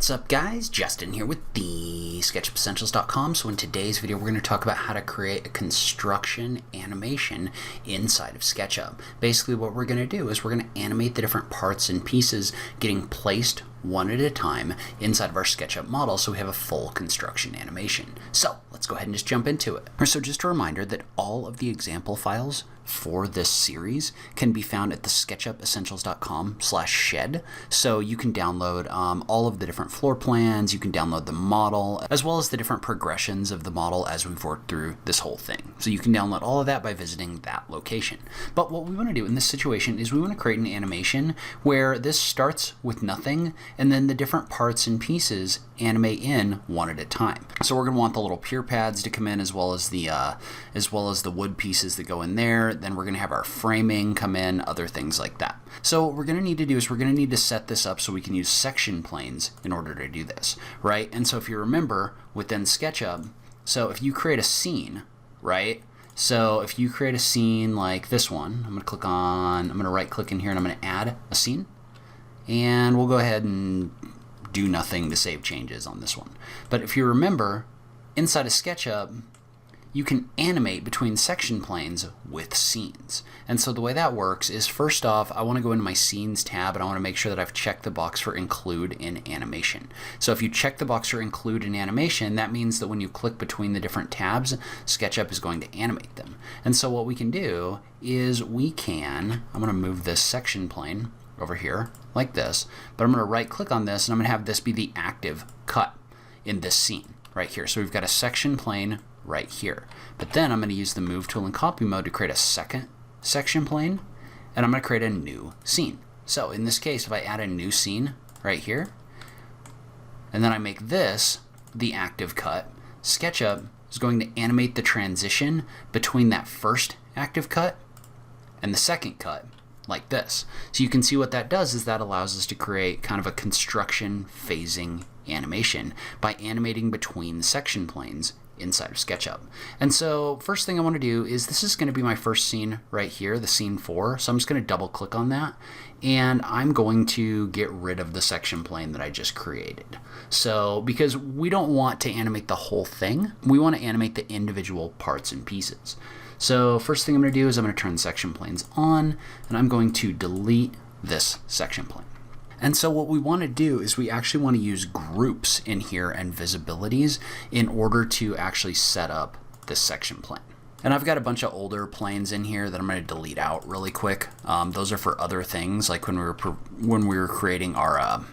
What's up guys, Justin here with the SketchUpEssentials.com. So in today's video we're going to talk about how to create a construction animation inside of SketchUp. Basically what we're going to do is we're going to animate the different parts and pieces getting placed one at a time inside of our SketchUp model so we have a full construction animation. So let's go ahead and just jump into it. So just a reminder that all of the example files for this series can be found at the SketchUpEssentials.com/shed. So you can download all of the different floor plans, you can download the model, as well as the different progressions of the model as we've worked through this whole thing. So you can download all of that by visiting that location. But what we want to do in this situation is we want to create an animation where this starts with nothing and then the different parts and pieces animate in one at a time. So we're going to want the little pier pads to come in as well as the wood pieces that go in there. Then we're going to have our framing come in, other things like that. So what we're going to need to do is we're going to need to set this up so we can use section planes in order to do this, right? And so if you remember within SketchUp, so if you create a scene, right? So if you create a scene like this one, I'm going to right click in here and I'm going to add a scene. And we'll go ahead and do nothing to save changes on this one. But if you remember, inside of SketchUp, you can animate between section planes with scenes. And so the way that works is, first off, I want to go into my Scenes tab and I want to make sure that I've checked the box for Include in Animation. So if you check the box for Include in Animation, that means that when you click between the different tabs, SketchUp is going to animate them. And so what we can do is I'm going to move this section plane over here like this, but I'm going to right click on this and I'm going to have this be the active cut in this scene right here. So we've got a section plane right here. But then I'm going to use the Move tool in copy mode to create a second section plane, and I'm going to create a new scene. So in this case, if I add a new scene right here, and then I make this the active cut, SketchUp is going to animate the transition between that first active cut and the second cut like this. So you can see what that does is that allows us to create kind of a construction phasing animation by animating between section planes inside of SketchUp. And so first thing I want to do is, this is going to be my first scene right here, the scene 4. So I'm just going to double click on that and I'm going to get rid of the section plane that I just created. So because we don't want to animate the whole thing, we want to animate the individual parts and pieces. So first thing I'm going to do is I'm going to turn section planes on and I'm going to delete this section plane. And so what we want to do is we actually want to use groups in here and visibilities in order to actually set up this section plane. And I've got a bunch of older planes in here that I'm going to delete out really quick. Those are for other things, like when we were creating our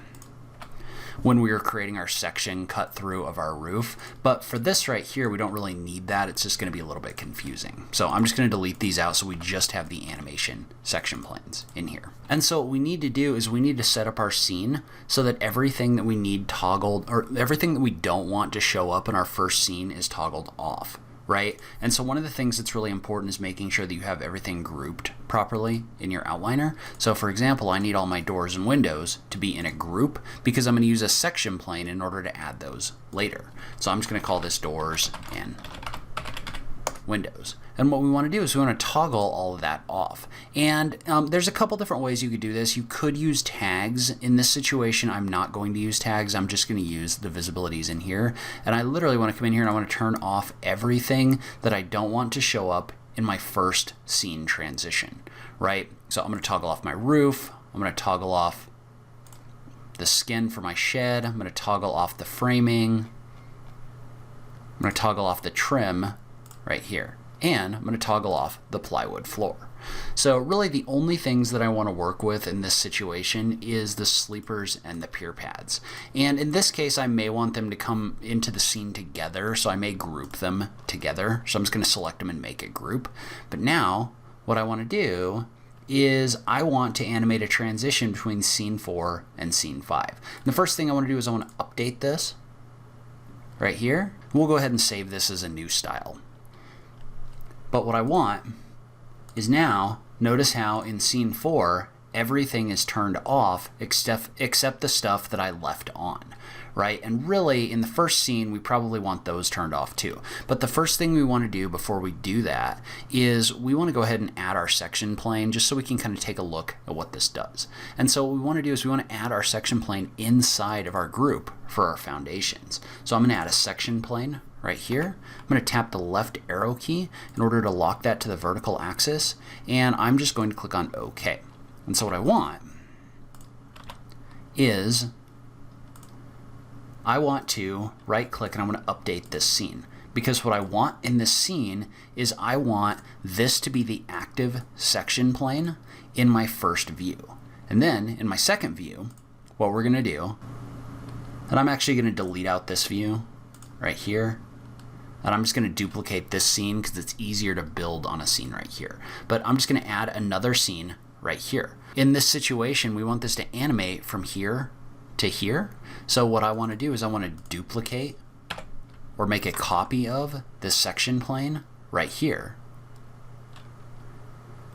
section cut through of our roof. But for this right here, we don't really need that. It's just going to be a little bit confusing. So I'm just going to delete these out so we just have the animation section planes in here. And so what we need to do is we need to set up our scene so that everything that we need toggled, or everything that we don't want to show up in our first scene, is toggled off. Right? And so one of the things that's really important is making sure that you have everything grouped properly in your outliner. So for example, I need all my doors and windows to be in a group because I'm going to use a section plane in order to add those later. So I'm just going to call this doors and windows. And what we want to do is we want to toggle all of that off. And there's a couple different ways you could do this. You could use tags. In this situation, I'm not going to use tags. I'm just going to use the visibilities in here. And I literally want to come in here and I want to turn off everything that I don't want to show up in my first scene transition, right? So I'm going to toggle off my roof. I'm going to toggle off the skin for my shed. I'm going to toggle off the framing. I'm going to toggle off the trim right here. And I'm going to toggle off the plywood floor. So really the only things that I want to work with in this situation is the sleepers and the pier pads. And in this case, I may want them to come into the scene together, so I may group them together. So I'm just going to select them and make a group. But now what I want to do is I want to animate a transition between scene 4 and scene 5. And the first thing I want to do is I want to update this right here. We'll go ahead and save this as a new style. But what I want is now, notice how in scene 4, everything is turned off except the stuff that I left on, right? And really, in the first scene, we probably want those turned off too. But the first thing we want to do before we do that is we want to go ahead and add our section plane just so we can kind of take a look at what this does. And so what we want to do is we want to add our section plane inside of our group for our foundations. So I'm going to add a section plane right here. I'm going to tap the left arrow key in order to lock that to the vertical axis, and I'm just going to click on OK. And so what I want is I want to right click and I'm going to update this scene, because what I want in this scene is I want this to be the active section plane in my first view. And then in my second view, what we're going to do, and I'm actually going to delete out this view right here, and I'm just going to duplicate this scene because it's easier to build on a scene right here. But I'm just going to add another scene right here. In this situation, we want this to animate from here to here. So what I want to do is I want to duplicate or make a copy of this section plane right here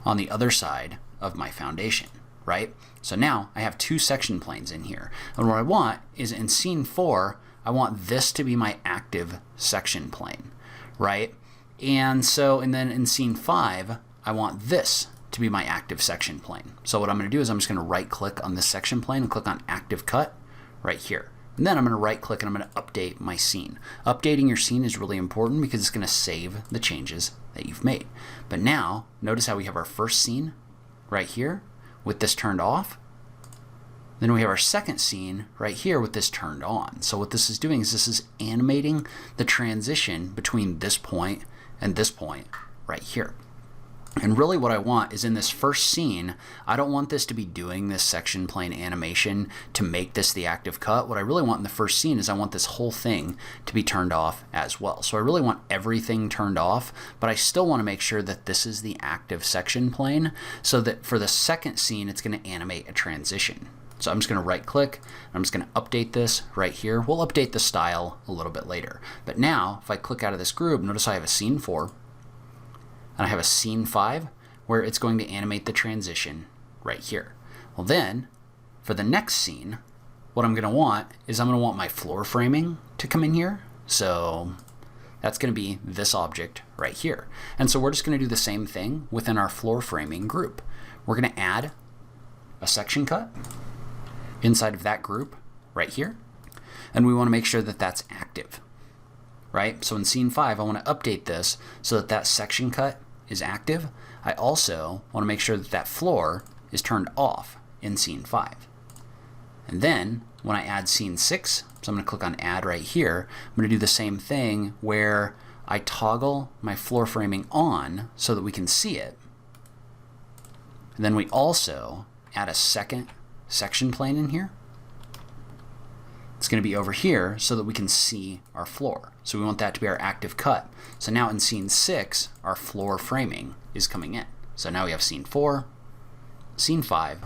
on the other side of my foundation, right? So now I have two section planes in here. And what I want is in scene 4, I want this to be my active section plane, right? And then in scene 5, I want this to be my active section plane. So what I'm going to do is I'm just going to right click on this section plane and click on active cut right here. And then I'm going to right click and I'm going to update my scene. Updating your scene is really important because it's going to save the changes that you've made. But now notice how we have our first scene right here with this turned off. Then we have our second scene right here with this turned on. So what this is doing is this is animating the transition between this point and this point right here. And really what I want is in this first scene, I don't want this to be doing this section plane animation to make this the active cut. What I really want in the first scene is I want this whole thing to be turned off as well. So I really want everything turned off, but I still want to make sure that this is the active section plane so that for the second scene, it's going to animate a transition. So I'm just going to right click, I'm just going to update this right here. We'll update the style a little bit later. But now if I click out of this group, notice I have a scene 4. And I have a scene 5 where it's going to animate the transition right here. Well then, for the next scene, what I'm going to want is I'm going to want my floor framing to come in here. So that's going to be this object right here. And so we're just going to do the same thing within our floor framing group. We're going to add a section cut inside of that group right here. And we want to make sure that that's active, right? So in scene 5, I want to update this so that that section cut is active. I also want to make sure that that floor is turned off in scene 5. And then when I add scene 6, so I'm going to click on add right here, I'm going to do the same thing where I toggle my floor framing on so that we can see it. And then we also add a second section plane in here. It's going to be over here so that we can see our floor. So we want that to be our active cut. So now in scene 6, our floor framing is coming in. So now we have scene 4, scene 5,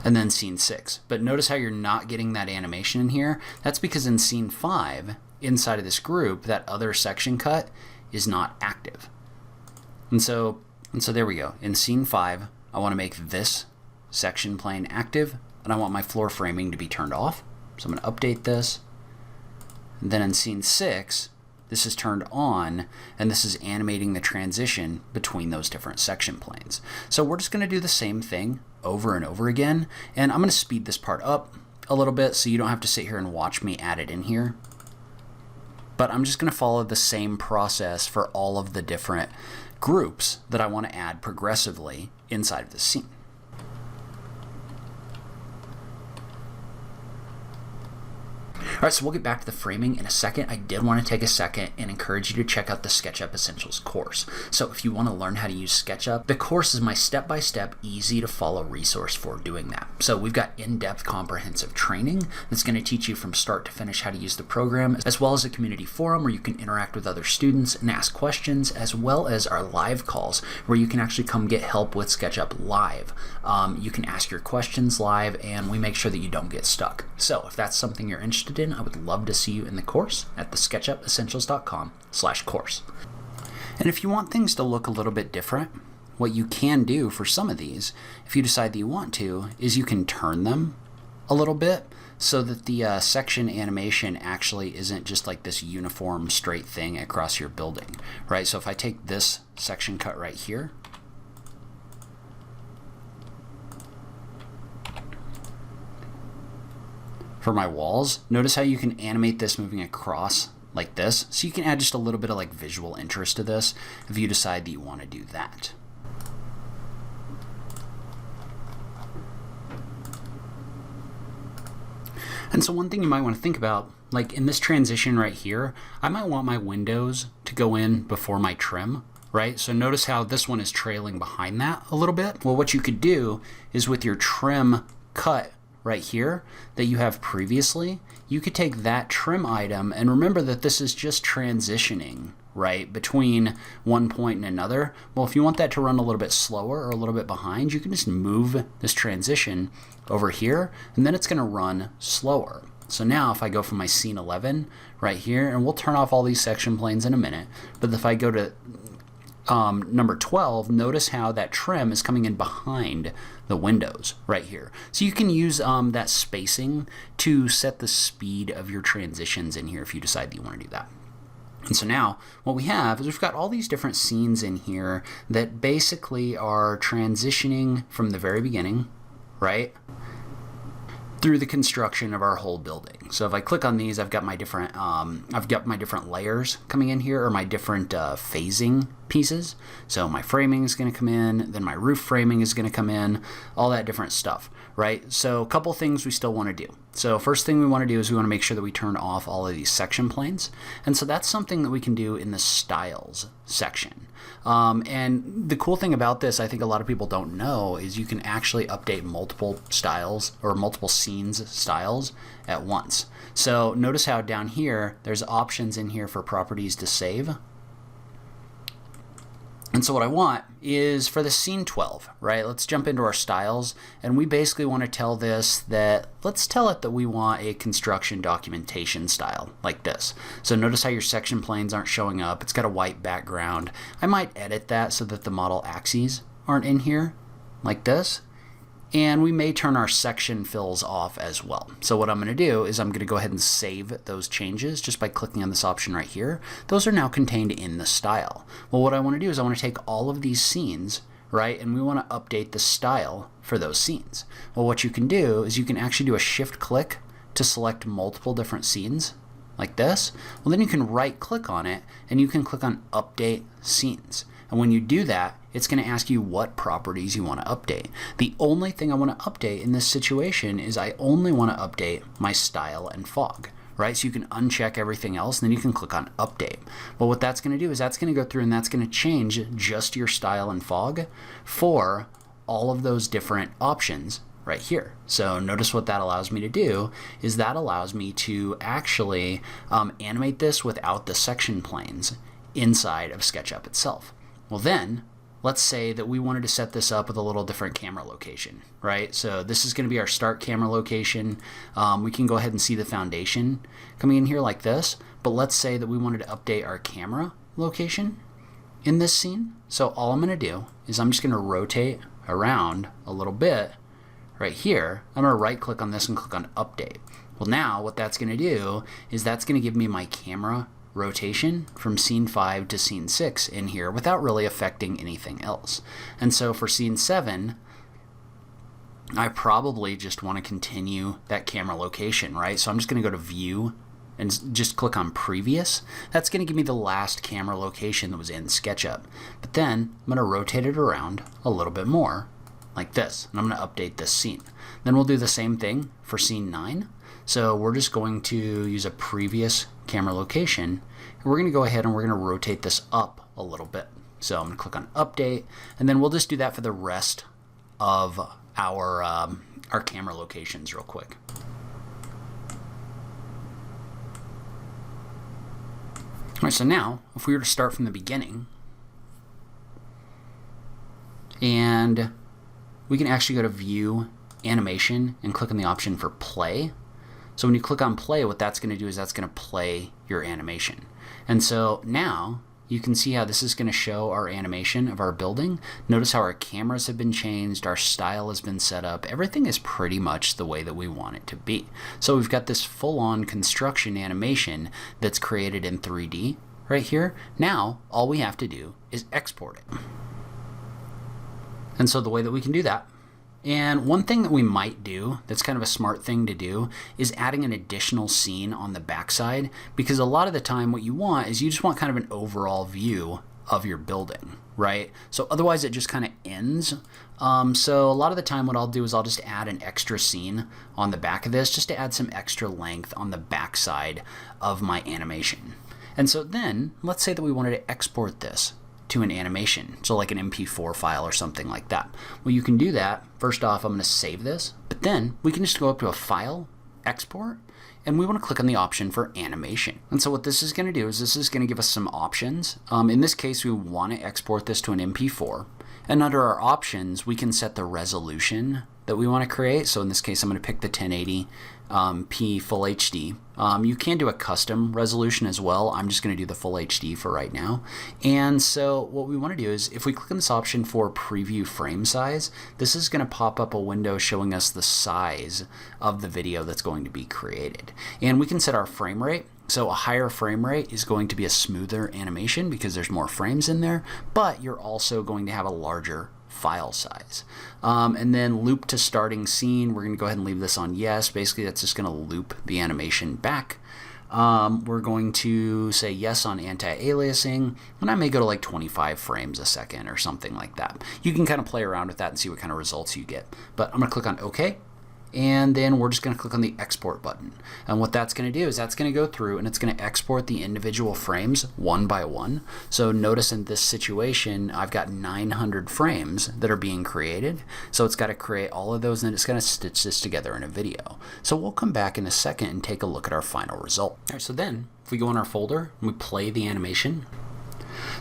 and then scene 6. But notice how you're not getting that animation in here. That's because in scene 5, inside of this group, that other section cut is not active. And so there we go. In scene 5, I want to make this section plane active, and I want my floor framing to be turned off. So I'm going to update this. And then in scene 6, this is turned on, and this is animating the transition between those different section planes. So we're just going to do the same thing over and over again. And I'm going to speed this part up a little bit so you don't have to sit here and watch me add it in here. But I'm just going to follow the same process for all of the different groups that I want to add progressively inside of the scene. All right, so we'll get back to the framing in a second. I did want to take a second and encourage you to check out the SketchUp Essentials course. So if you want to learn how to use SketchUp, the course is my step-by-step, easy-to-follow resource for doing that. So we've got in-depth comprehensive training that's going to teach you from start to finish how to use the program, as well as a community forum where you can interact with other students and ask questions, as well as our live calls where you can actually come get help with SketchUp live. You can ask your questions live, and we make sure that you don't get stuck. So if that's something you're interested in, I would love to see you in the course at the sketchupessentials.com/course. And if you want things to look a little bit different, what you can do for some of these, if you decide that you want to, is you can turn them a little bit so that the section animation actually isn't just like this uniform straight thing across your building, right? So if I take this section cut right here, for my walls, notice how you can animate this moving across like this. So you can add just a little bit of like visual interest to this if you decide that you want to do that. And so one thing you might want to think about, like in this transition right here, I might want my windows to go in before my trim, right? So notice how this one is trailing behind that a little bit. Well, what you could do is with your trim cut right here that you have previously, you could take that trim item, and remember that this is just transitioning, right, between one point and another. Well, if you want that to run a little bit slower or a little bit behind, you can just move this transition over here, and then it's going to run slower. So now if I go from my scene 11 right here, and we'll turn off all these section planes in a minute, but if I go to number 12, notice how that trim is coming in behind the windows right here. So you can use that spacing to set the speed of your transitions in here if you decide that you want to do that. And so now what we have is we've got all these different scenes in here that basically are transitioning from the very beginning, right, through the construction of our whole building. So if I click on these, I've got my different layers coming in here, or my different phasing pieces. So my framing is going to come in, then my roof framing is going to come in, all that different stuff, right? So a couple things we still want to do. So first thing we want to do is we want to make sure that we turn off all of these section planes. And so that's something that we can do in the styles section. And the cool thing about this, I think a lot of people don't know, is you can actually update multiple styles or multiple scenes styles at once. So notice how down here, there's options in here for properties to save. And so what I want is for the scene 12, right? Let's jump into our styles, and we basically want to tell this that, let's tell it that we want a construction documentation style like this. So notice how your section planes aren't showing up. It's got a white background. I might edit that so that the model axes aren't in here like this. And we may turn our section fills off as well. So what I'm going to do is I'm going to go ahead and save those changes just by clicking on this option right here. Those are now contained in the style. Well, what I want to do is I want to take all of these scenes, right, and we want to update the style for those scenes. Well, what you can do is you can actually do a shift click to select multiple different scenes like this. Well, then you can right click on it and you can click on update scenes. And when you do that, it's going to ask you what properties you want to update. The only thing I want to update in this situation is I only want to update my style and fog, right? So you can uncheck everything else and then you can click on update. Well, what that's going to do is that's going to go through and that's going to change just your style and fog for all of those different options right here. So notice what that allows me to do is that allows me to actually animate this without the section planes inside of SketchUp itself. Well, then let's say that we wanted to set this up with a little different camera location, right? So this is going to be our start camera location. We can go ahead and see the foundation coming in here like this, but let's say that we wanted to update our camera location in this scene. So all I'm going to do is I'm just going to rotate around a little bit right here. I'm going to right click on this and click on update. Well, now what that's going to do is that's going to give me my camera rotation from scene 5 to scene 6 in here without really affecting anything else. And so for scene 7, I probably just want to continue that camera location, right? So I'm just going to go to view and just click on previous. That's going to give me the last camera location that was in SketchUp. But then I'm going to rotate it around a little bit more like this, and I'm going to update this scene. Then we'll do the same thing for scene 9. So we're just going to use a previous camera location, and we're going to go ahead and we're going to rotate this up a little bit. So I'm going to click on update, and then we'll just do that for the rest of our camera locations real quick. All right, so now if we were to start from the beginning, and we can actually go to view animation and click on the option for play. So when you click on play, what that's going to do is that's going to play your animation. And so now you can see how this is going to show our animation of our building. Notice how our cameras have been changed, our style has been set up. Everything is pretty much the way that we want it to be. So we've got this full-on construction animation that's created in 3D right here. Now all we have to do is export it. And so the way that we can do that And one thing that we might do that's kind of a smart thing to do is adding an additional scene on the backside, because a lot of the time what you want is you just want kind of an overall view of your building, right? So otherwise it just kind of ends. So a lot of the time what I'll do is I'll just add an extra scene on the back of this just to add some extra length on the backside of my animation. And so then let's say that we wanted to export this to an animation, so like an MP4 file or something like that. Well, you can do that. First off, I'm going to save this, but then we can just go up to a File, Export, and we want to click on the option for animation. And so what this is going to do is this is going to give us some options. In this case, we want to export this to an MP4. And under our options, we can set the resolution that we want to create. So in this case, I'm going to pick the 1080p Full HD. You can do a custom resolution as well. I'm just going to do the Full HD for right now. And so what we want to do is if we click on this option for preview frame size, this is going to pop up a window showing us the size of the video that's going to be created. And we can set our frame rate. So a higher frame rate is going to be a smoother animation because there's more frames in there, but you're also going to have a larger file size. And then loop to starting scene, we're going to go ahead and leave this on yes. Basically, that's just going to loop the animation back. We're going to say yes on anti-aliasing, and I may go to like 25 frames a second or something like that. You can kind of play around with that and see what kind of results you get. But I'm going to click on OK. And then we're just going to click on the export button. And what that's going to do is that's going to go through and it's going to export the individual frames one by one. So notice in this situation, I've got 900 frames that are being created. So it's got to create all of those and then it's going to stitch this together in a video. So we'll come back in a second and take a look at our final result. All right, so then if we go in our folder and we play the animation,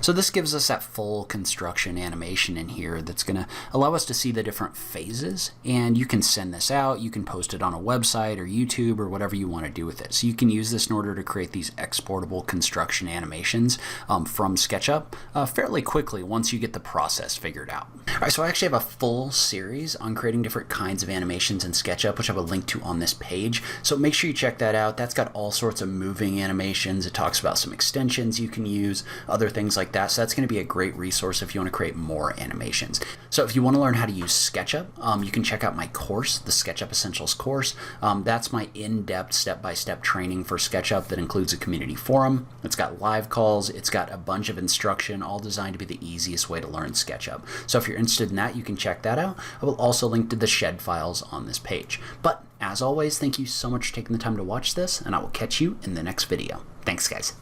so this gives us that full construction animation in here that's going to allow us to see the different phases, and you can send this out, you can post it on a website or YouTube or whatever you want to do with it. So you can use this in order to create these exportable construction animations from SketchUp fairly quickly once you get the process figured out. All right, so I actually have a full series on creating different kinds of animations in SketchUp, which I have a link to on this page. So make sure you check that out. That's got all sorts of moving animations. It talks about some extensions you can use, other things like that. So that's going to be a great resource if you want to create more animations. So if you want to learn how to use SketchUp, you can check out my course, the SketchUp Essentials course. That's my in-depth step-by-step training for SketchUp that includes a community forum. It's got live calls. It's got a bunch of instruction, all designed to be the easiest way to learn SketchUp. So if you're interested in that, you can check that out. I will also link to the shed files on this page. But as always, thank you so much for taking the time to watch this, and I will catch you in the next video. Thanks, guys.